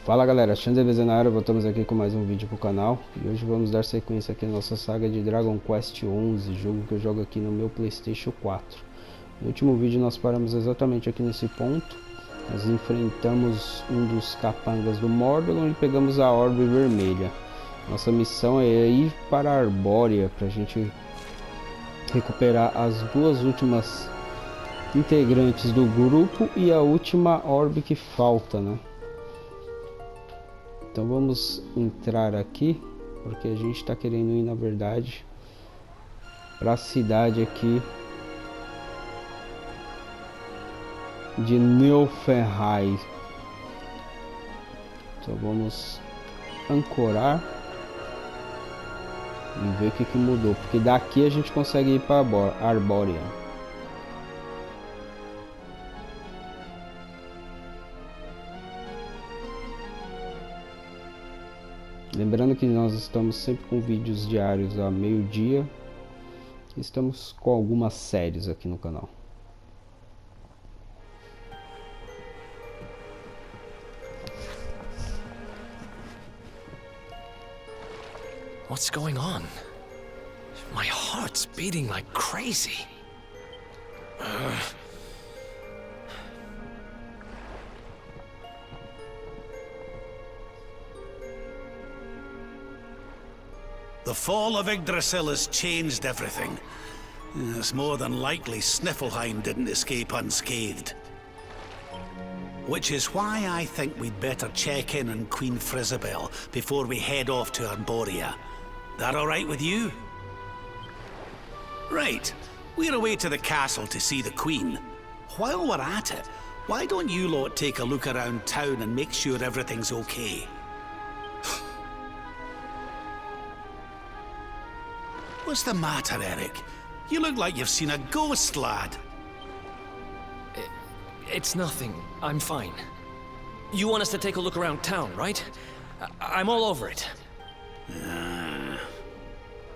Fala galera, Xandebeza na área, voltamos aqui com mais um vídeo pro canal. E hoje vamos dar sequência aqui na nossa saga de Dragon Quest 11, jogo que eu jogo aqui no meu Playstation 4. No último vídeo nós paramos exatamente aqui nesse ponto. Nós enfrentamos um dos capangas do Mordor e pegamos a orbe vermelha. Nossa missão é ir para a Arbórea, pra gente recuperar as duas últimas integrantes do grupo e a última orbe que falta, né? Então vamos entrar aqui, porque a gente está querendo ir, na verdade, para a cidade aqui de Nilfgaard. Então vamos ancorar e ver o que mudou, porque daqui a gente consegue ir para a Arbórea. Lembrando que nós estamos sempre com vídeos diários a meio-dia. Estamos com algumas séries aqui no canal. What's going on? My heart's beating like crazy. The fall of Yggdrasil has changed everything. It's more than likely Sniffleheim didn't escape unscathed. Which is why I think we'd better check in on Queen Frizabel before we head off to Arbórea. That alright with you? Right. We're away to the castle to see the Queen. While we're at it, why don't you lot take a look around town and make sure everything's okay? What's the matter, Eric? You look like you've seen a ghost, lad. It's nothing. I'm fine. You want us to take a look around town, right? I'm all over it.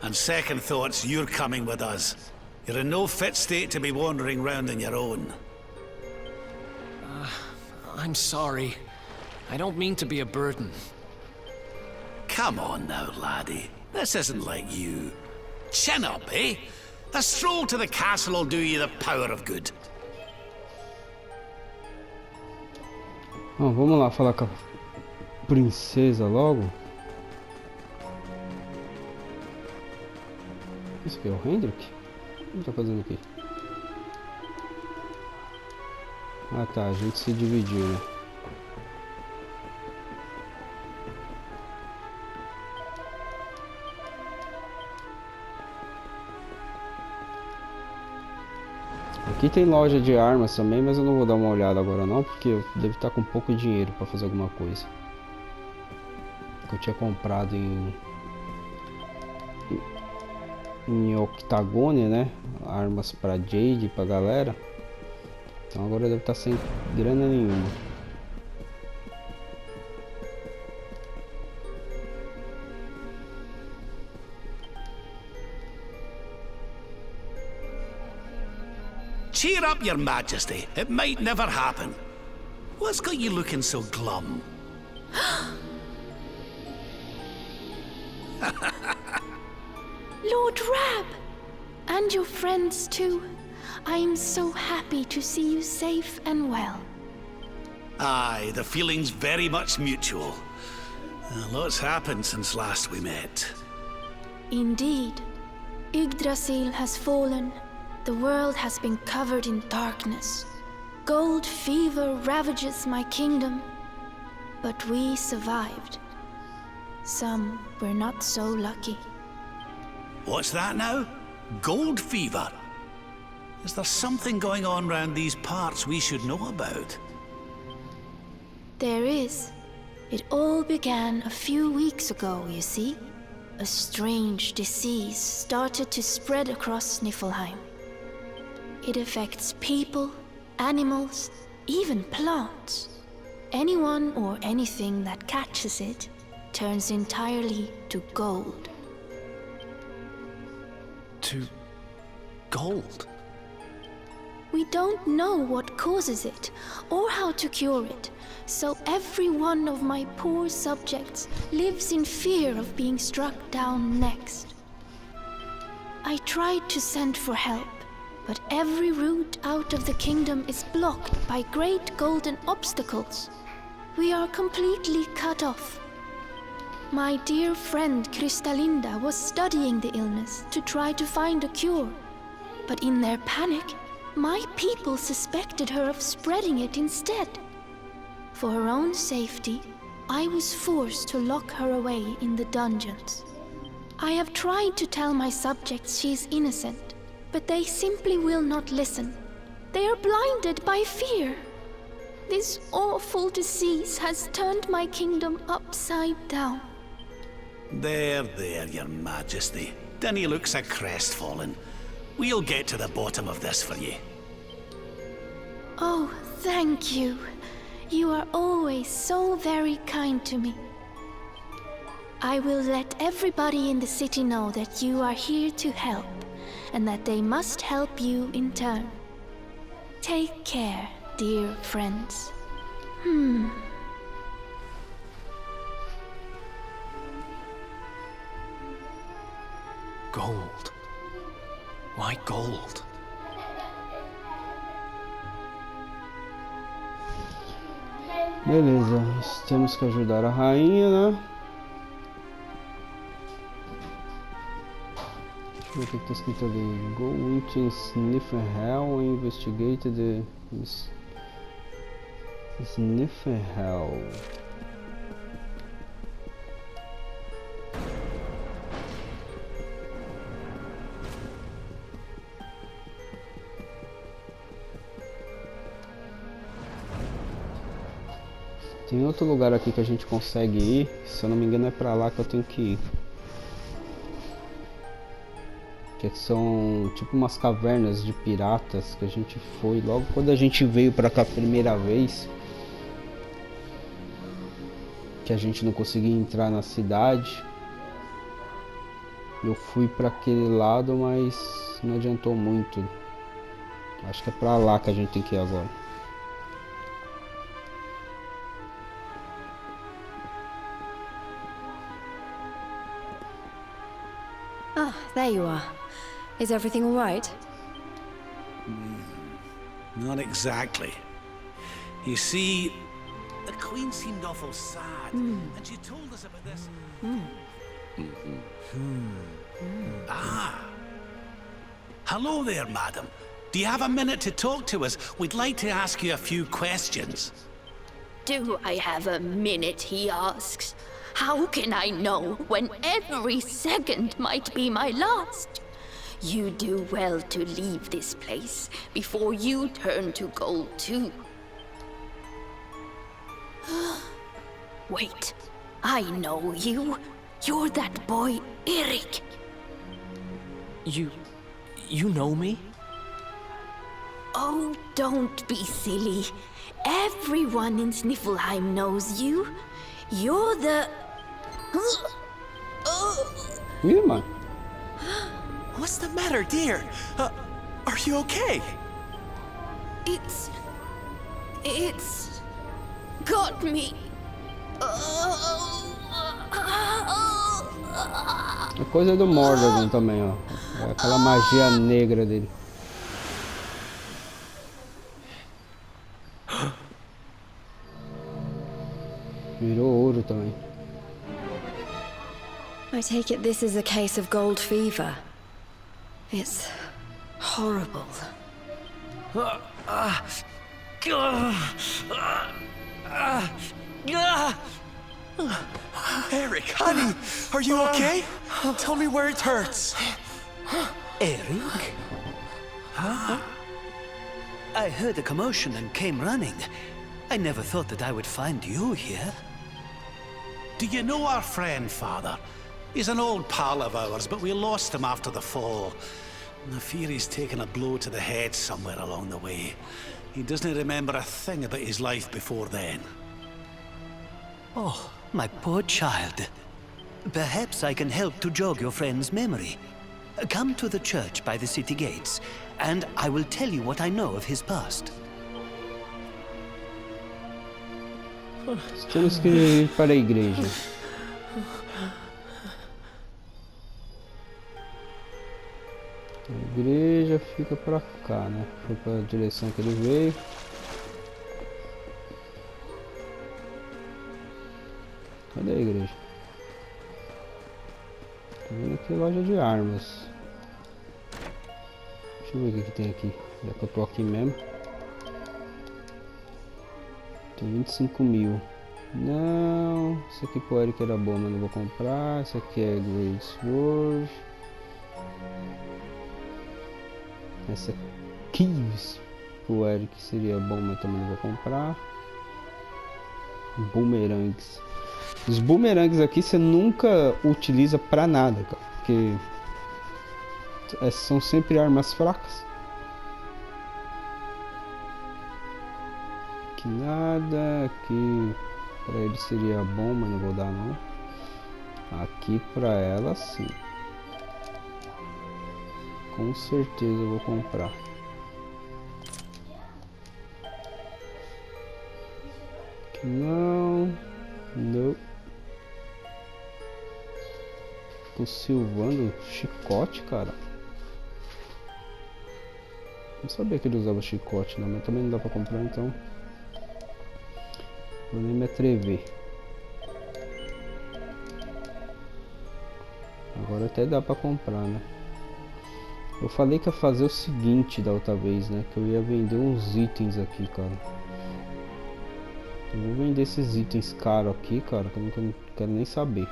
And second thoughts, you're coming with us. You're in no fit state to be wandering round on your own. I'm sorry. I don't mean to be a burden. Come on now, laddie. This isn't like you. Chin up, eh? A stroll to the castle will do you the power of good. Bom, vamos lá falar com a princesa logo. Isso aqui é o Hendrik? O que ele tá fazendo aqui? Ah tá, a gente se dividiu, né? Aqui tem loja de armas também, mas eu não vou dar uma olhada agora não, porque eu devo estar com pouco dinheiro para fazer alguma coisa. Eu tinha comprado em Octagone, né? Armas para Jade, pra galera. Então agora eu devo estar sem grana nenhuma. Cheer up, your majesty. It might never happen. What's got you looking so glum? Lord Rab! And your friends too. I'm so happy to see you safe and well. Aye, the feeling's very much mutual. A lot's happened since last we met. Indeed. Yggdrasil has fallen. The world has been covered in darkness. Gold fever ravages my kingdom. But we survived. Some were not so lucky. What's that now? Gold fever? Is there something going on round these parts we should know about? There is. It all began a few weeks ago, you see. A strange disease started to spread across Niflheim. It affects people, animals, even plants. Anyone or anything that catches it turns entirely to gold. To gold? We don't know what causes it or how to cure it, so every one of my poor subjects lives in fear of being struck down next. I tried to send for help, but every route out of the kingdom is blocked by great golden obstacles. We are completely cut off. My dear friend Kristalinda was studying the illness to try to find a cure, but in their panic, my people suspected her of spreading it instead. For her own safety, I was forced to lock her away in the dungeons. I have tried to tell my subjects she is innocent, but they simply will not listen. They are blinded by fear. This awful disease has turned my kingdom upside down. There, Your Majesty. Dinny looks a crestfallen. We'll get to the bottom of this for you. Oh, thank you. You are always so very kind to me. I will let everybody in the city know that you are here to help, and that they must help you in turn. Take care, dear friends. Gold. Why gold? Beleza, temos que ajudar a rainha, né? Deixa eu ver o que tá escrito ali. Go into Snifferhell and investigate the Snifferhell. Tem outro lugar aqui que a gente consegue ir, se eu não me engano é pra lá que eu tenho que ir. Que são tipo umas cavernas de piratas que a gente foi logo quando a gente veio pra cá a primeira vez. Que a gente não conseguia entrar na cidade. Eu fui pra aquele lado, mas não adiantou muito. Acho que é pra lá que a gente tem que ir agora. Ah, there you are. Is everything all right? Not exactly. You see, the Queen seemed awful sad, and she told us about this. Ah! Hello there, madam. Do you have a minute to talk to us? We'd like to ask you a few questions. Do I have a minute, he asks. How can I know when every second might be my last? You do well to leave this place before you turn to gold too. Wait, I know you. You're that boy, Eric. You know me? Oh, don't be silly. Everyone in Sniffelheim knows you. You're the... Ih, mano. What's the matter, dear? Are you okay? It's got me. A coisa do Mordogon também, ó. É aquela magia negra dele. Virou ouro também. I take it this is a case of gold fever. It's horrible. Eric, honey, are you okay? Tell me where it hurts. Eric? Huh? I heard a commotion and came running. I never thought that I would find you here. Do you know our friend, Father? He's an old pal of ours, but we lost him after the fall. I fear he's taken a blow to the head somewhere along the way. He doesn't remember a thing about his life before then. Oh, my poor child. Perhaps I can help to jog your friend's memory. Come to the church by the city gates, and I will tell you what I know of his past. Temos que ir para a igreja. A igreja fica pra cá, né? Foi pra direção que ele veio. Cadê a igreja? Tô vendo aqui loja de armas. Deixa eu ver o que tem aqui. Já que eu tô aqui mesmo. Tem 25 mil. Não, esse aqui pro Eric era bom, mas não vou comprar. Esse aqui é Great Sword. Essa Keys pro Eric seria bom, mas também não vou comprar. Boomerangues. Os boomerangues aqui você nunca utiliza pra nada, cara, porque são sempre armas fracas. Que nada, aqui pra ele seria bom, mas não vou dar não. Aqui pra ela sim. Com certeza eu vou comprar. Aqui não. Não. Tô silvando chicote, cara. Não sabia que ele usava chicote, não, mas também não dá pra comprar, então vou nem me atrever. Agora até dá pra comprar, né? Eu falei que ia fazer o seguinte da outra vez, né? Que eu ia vender uns itens aqui, cara. Eu vou vender esses itens caros aqui, cara, que eu não quero nem saber.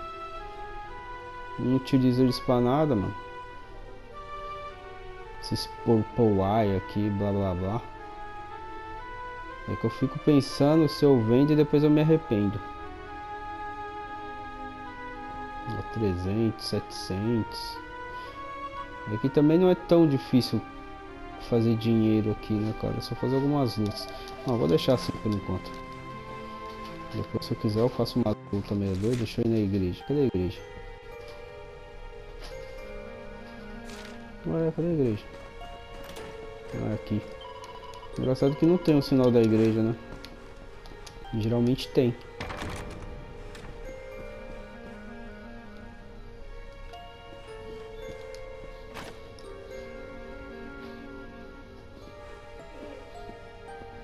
Não utilizo eles pra nada, mano. Esses purple eye aqui, blá blá blá. É que eu fico pensando se eu vendo e depois eu me arrependo. 300, 700. Aqui também não é tão difícil fazer dinheiro aqui, né, cara? É só fazer algumas lutas. Não, vou deixar assim por enquanto. Depois, se eu quiser, eu faço uma luta meio doida. Deixa eu ir na igreja. Cadê a igreja? Ué, cadê a igreja? Ah, aqui. Engraçado que não tem o sinal da igreja, né? Geralmente tem.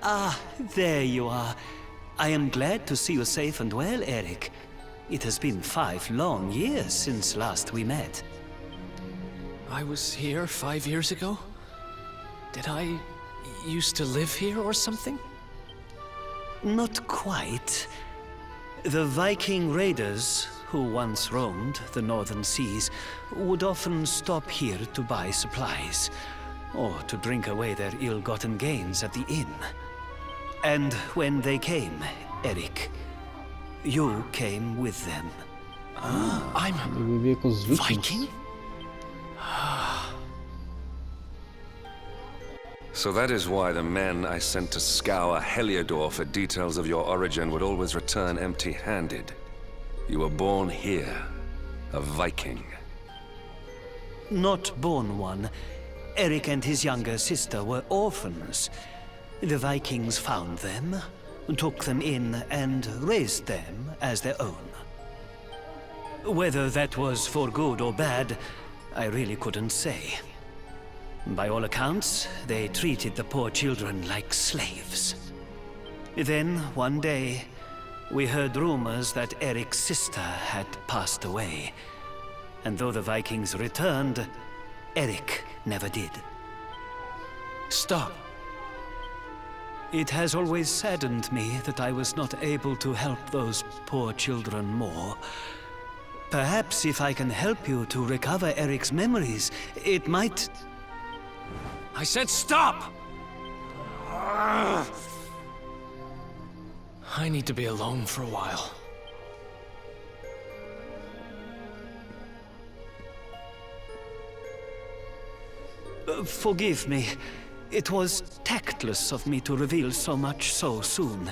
Ah, there you are. I am glad to see you safe and well, Eric. It has been 5 long years since last we met. I was here 5 years ago? Did I used to live here or something? Not quite. The Viking raiders, who once roamed the northern seas, would often stop here to buy supplies, or to drink away their ill-gotten gains at the inn. And when they came, Eric, you came with them. I'm Eu vivia com os Viking? So that is why the men I sent to scour Heliodor for details of your origin would always return empty-handed. You were born here, a Viking. Not born one. Eric and his younger sister were orphans. The Vikings found them, took them in, and raised them as their own. Whether that was for good or bad, I really couldn't say. By all accounts, they treated the poor children like slaves. Then, one day, we heard rumors that Eric's sister had passed away. And though the Vikings returned, Eric never did. Stop. It has always saddened me that I was not able to help those poor children more. Perhaps if I can help you to recover Eric's memories, it might... I said stop! I need to be alone for a while. Forgive me. It was tactless of me to reveal so much so soon.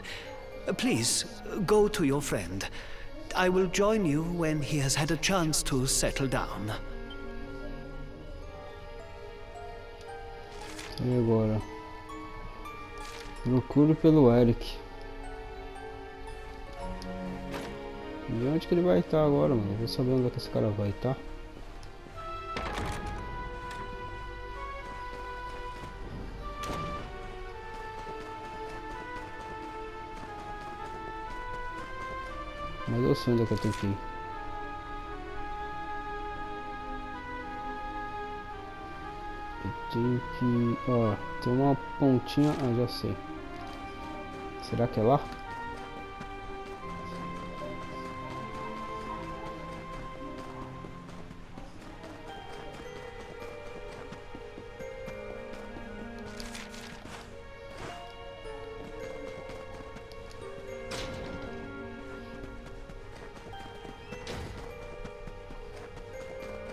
Please, go to your friend. I will join you when he has had a chance to settle down. E agora? Procure pelo Eric. E onde que ele vai estar agora, mano? Eu vou saber onde é que esse cara vai estar. Mas eu sei onde é que eu tenho que ir. Eu tenho que... Ó, tem uma pontinha... Ah, já sei. Será que é lá?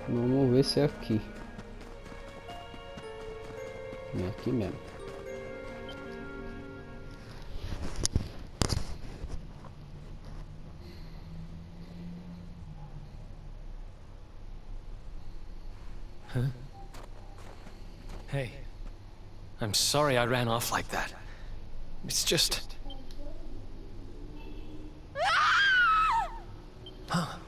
Vamos ver se é aqui. É aqui mesmo. Huh? Hey, I'm sorry I ran off like that. It's just... Huh.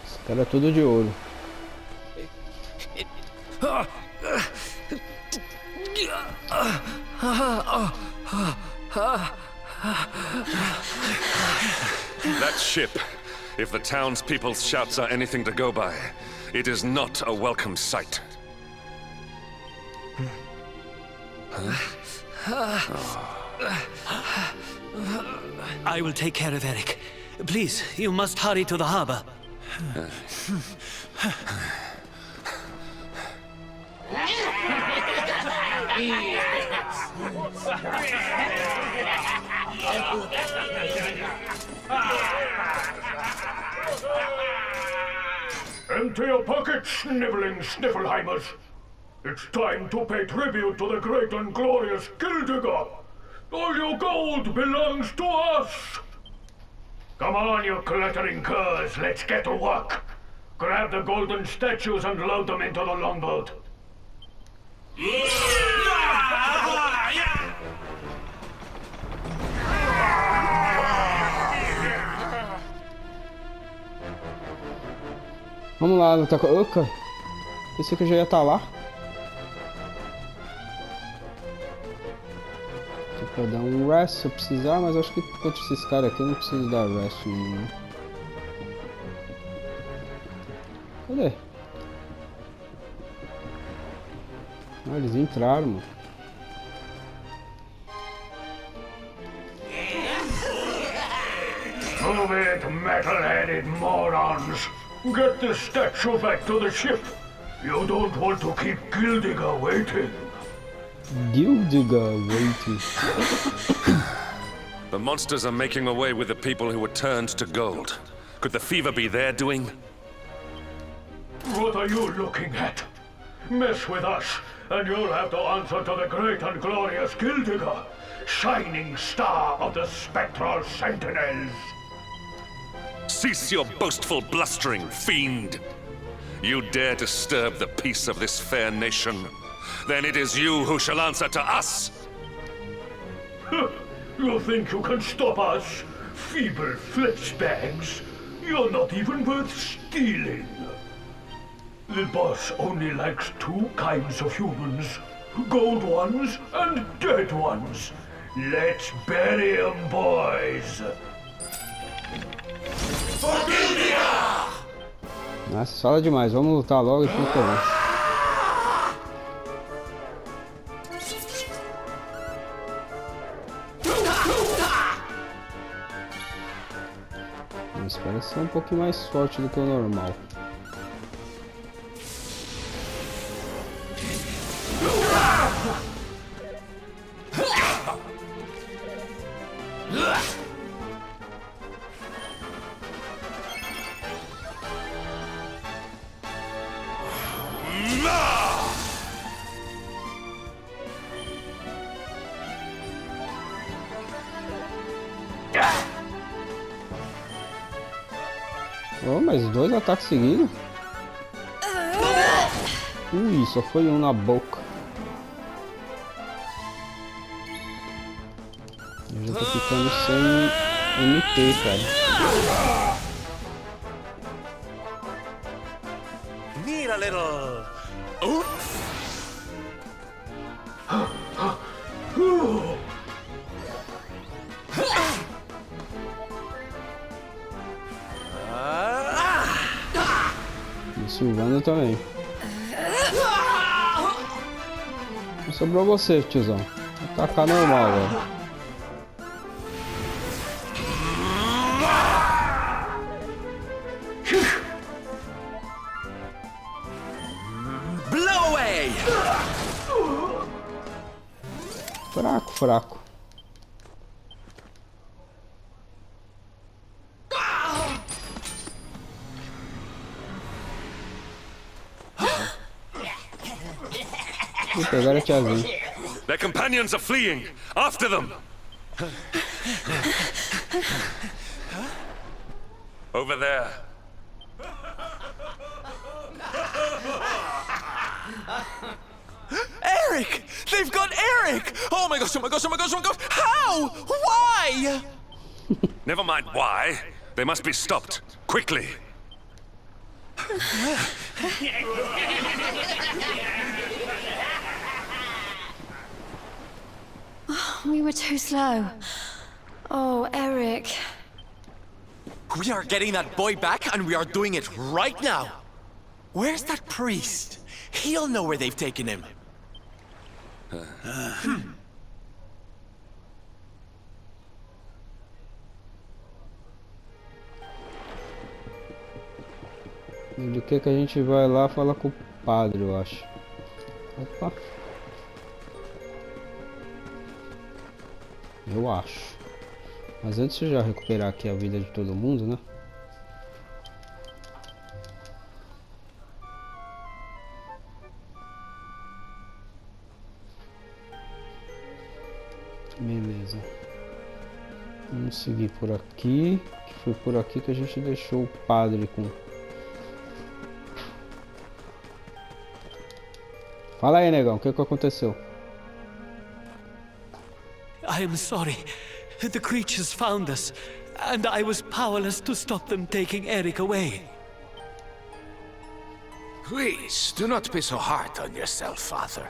Esse cara é tudo de ouro. That ship, if the townspeople's shouts are anything to go by, it is not a welcome sight. I will take care of Eric. Please, you must hurry to the harbor. Empty your pockets, sniveling Sniffelheimers. It's time to pay tribute to the great and glorious Gildigger. All your gold belongs to us. Come on, you glittering curs, let's get to work. Grab the golden statues and load them into the longboat. Vamos lá, lutar com... Oca! Pensei que eu já ia estar lá. Tipo, dar um rest se eu precisar, mas acho que contra esses caras aqui eu não preciso dar rest nenhum. Cadê? Ah, eles entraram, mano. Move it, metal-headed morons! Get the statue back to the ship! You don't want to keep Gildigger waiting! Gildigger waiting. The monsters are making away with the people who were turned to gold. Could the fever be their doing? What are you looking at? Mess with us, and you'll have to answer to the great and glorious Gildigger, shining star of the spectral sentinels! Cease your boastful blustering, fiend! You dare disturb the peace of this fair nation? Then it is you who shall answer to us! You think you can stop us? Feeble flesh bags? You're not even worth stealing! The boss only likes two kinds of humans. Gold ones and dead ones. Let's bury 'em, boys! Nossa, fala demais. Vamos lutar logo e tudo bem. Mas parece ser um pouquinho mais forte do que o normal. Oh, mas 2 ataques seguidos? Ui, só foi um na boca. Eu já tô ficando sem MP, cara. Need a little. E Silvana também. Sobrou você, tiozão. Atacar normal, velho. Blow away! Fraco, fraco. Vou pegar a tiazinha. Their companions are fleeing. After them. Over there. Eric! They've got Eric! Oh my gosh, oh my gosh, oh my gosh, oh my gosh! How? Why? Never mind why. They must be stopped. Quickly. We were too slow. Oh, Eric. We are getting that boy back, and we are doing it right now. Where's that priest? He'll know where they've taken him. De que a gente vai lá falar com o padre, eu acho. Opa. Eu acho. Mas antes de eu já recuperar aqui a vida de todo mundo, né? Beleza. Vamos seguir por aqui. Que foi por aqui que a gente deixou o padre com... Fala aí, negão. O que aconteceu? I am sorry. The creatures found us, and I was powerless to stop them taking Eric away. Please, do not be so hard on yourself, Father.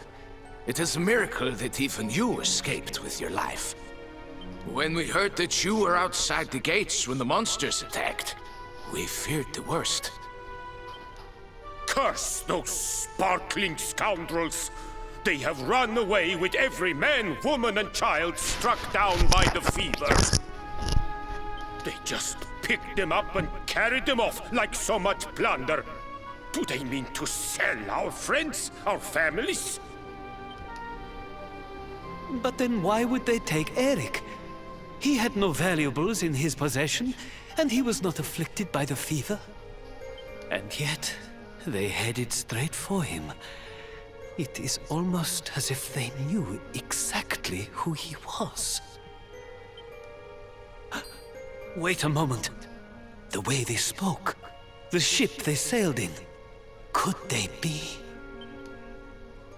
It is a miracle that even you escaped with your life. When we heard that you were outside the gates when the monsters attacked, we feared the worst. Curse those sparkling scoundrels! They have run away with every man, woman, and child struck down by the fever. They just picked them up and carried them off like so much plunder. Do they mean to sell our friends, our families? But then why would they take Eric? He had no valuables in his possession, and he was not afflicted by the fever. And yet, they headed straight for him. It is almost as if they knew exactly who he was. Wait a moment. The way they spoke, the ship they sailed in, could they be?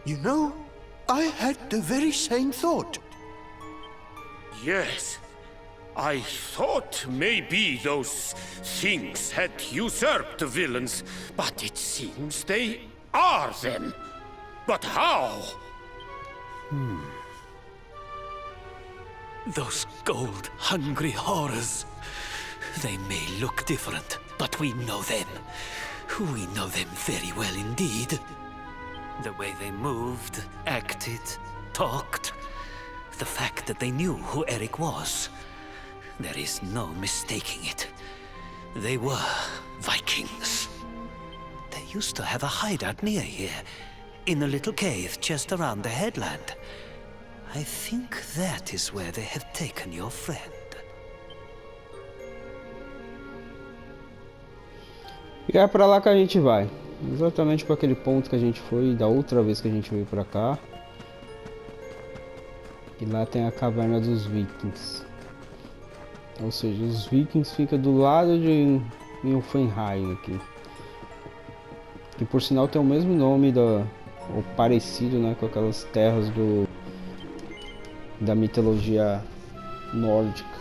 You know, I had the very same thought. Yes. I thought maybe those things had usurped the villains, but it seems they are them. But how? Those gold-hungry horrors. They may look different, but we know them. We know them very well indeed. The way they moved, acted, talked. The fact that they knew who Eric was. There is no mistaking it. They were Vikings. They used to have a hideout near here, in a little cave just around the headland. I think that is where they have taken your friend. E é pra lá que a gente vai. Exatamente para aquele ponto que a gente foi da outra vez que a gente veio pra cá. E lá tem a caverna dos Vikings. Ou seja, os Vikings ficam do lado Niflheim aqui. Que por sinal tem o mesmo nome ou parecido, né, com aquelas terras da mitologia nórdica.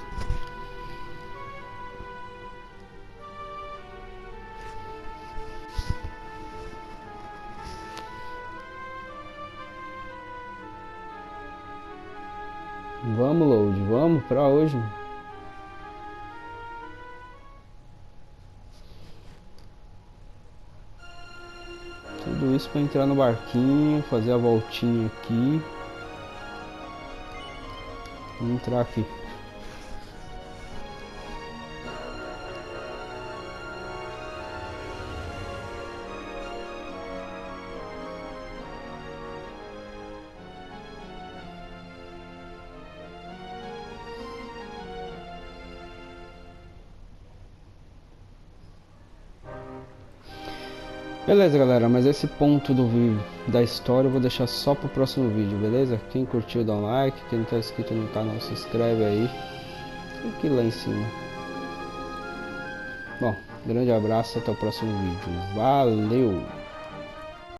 Vamos, load, vamos pra hoje. Tudo isso para entrar no barquinho, fazer a voltinha aqui e entrar aqui. Beleza, galera, mas esse ponto da história eu vou deixar só pro próximo vídeo, beleza? Quem curtiu dá um like, quem não tá inscrito no canal se inscreve aí. Clique lá em cima. Bom, grande abraço, até o próximo vídeo. Valeu!